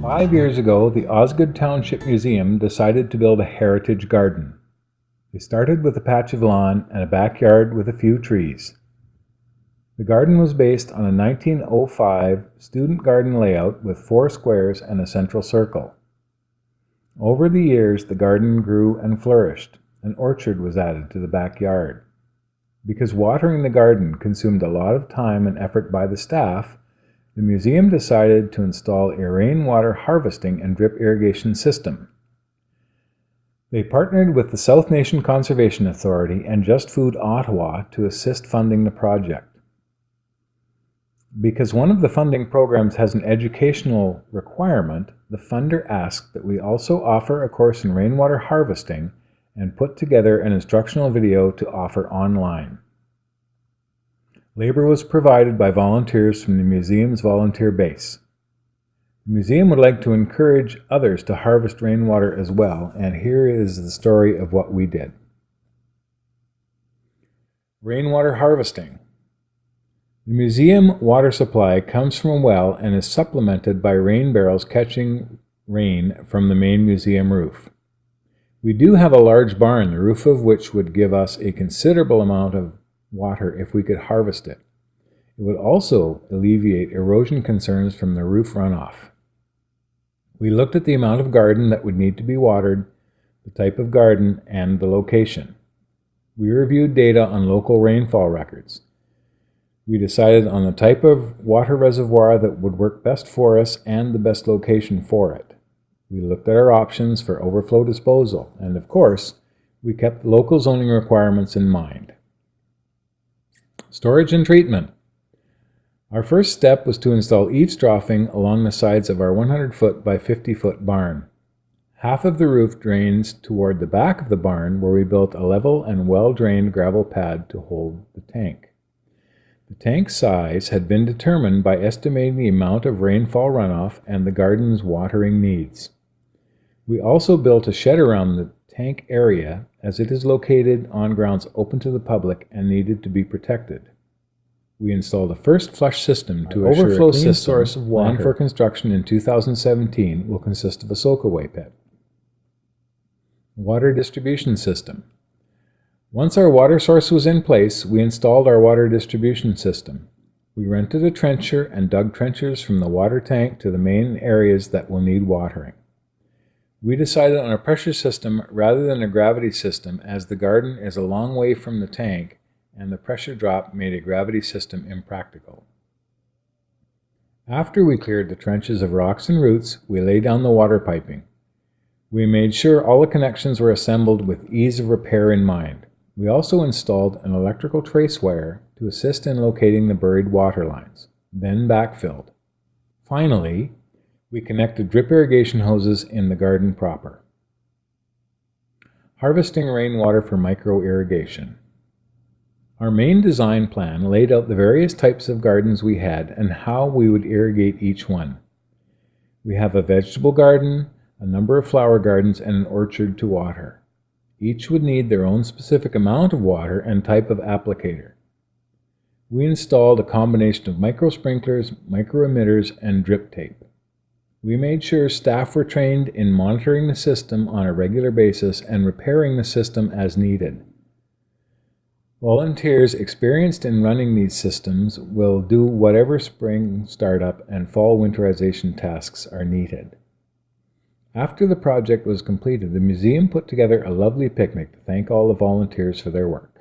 5 years ago, the Osgood Township Museum decided to build a heritage garden. They started with a patch of lawn and a backyard with a few trees. The garden was based on a 1905 student garden layout with 4 squares and a central circle. Over the years, the garden grew and flourished. An orchard was added to the backyard. Because watering the garden consumed a lot of time and effort by the staff, the museum decided to install a rainwater harvesting and drip irrigation system. They partnered with the South Nation Conservation Authority and Just Food Ottawa to assist funding the project. Because one of the funding programs has an educational requirement, the funder asked that we also offer a course in rainwater harvesting and put together an instructional video to offer online. Labor was provided by volunteers from the museum's volunteer base. The museum would like to encourage others to harvest rainwater as well, and here is the story of what we did. Rainwater harvesting. The museum water supply comes from a well and is supplemented by rain barrels catching rain from the main museum roof. We do have a large barn, the roof of which would give us a considerable amount of water if we could harvest it. It would also alleviate erosion concerns from the roof runoff. We looked at the amount of garden that would need to be watered, the type of garden, and the location. We reviewed data on local rainfall records. We decided on the type of water reservoir that would work best for us and the best location for it. We looked at our options for overflow disposal, and of course, we kept local zoning requirements in mind. Storage and treatment. Our first step was to install eavesdropping along the sides of our 100-foot by 50-foot barn. Half of the roof drains toward the back of the barn, where we built a level and well-drained gravel pad to hold the tank. The tank size had been determined by estimating the amount of rainfall runoff and the garden's watering needs. We also built a shed around the tank area, as it is located on grounds open to the public and needed to be protected. We installed a first flush system to assure overflow a clean source of water. Planned for construction in 2017 will consist of a soak-away pit. Water distribution system. Once our water source was in place, we installed our water distribution system. We rented a trencher and dug trenches from the water tank to the main areas that will need watering. We decided on a pressure system rather than a gravity system, as the garden is a long way from the tank and the pressure drop made a gravity system impractical. After we cleared the trenches of rocks and roots, we laid down the water piping. We made sure all the connections were assembled with ease of repair in mind. We also installed an electrical trace wire to assist in locating the buried water lines, then backfilled. Finally, we connected drip irrigation hoses in the garden proper. Harvesting rainwater for micro-irrigation. Our main design plan laid out the various types of gardens we had and how we would irrigate each one. We have a vegetable garden, a number of flower gardens, and an orchard to water. Each would need their own specific amount of water and type of applicator. We installed a combination of micro sprinklers, micro emitters, and drip tape. We made sure staff were trained in monitoring the system on a regular basis and repairing the system as needed. Volunteers experienced in running these systems will do whatever spring startup and fall winterization tasks are needed. After the project was completed, the museum put together a lovely picnic to thank all the volunteers for their work.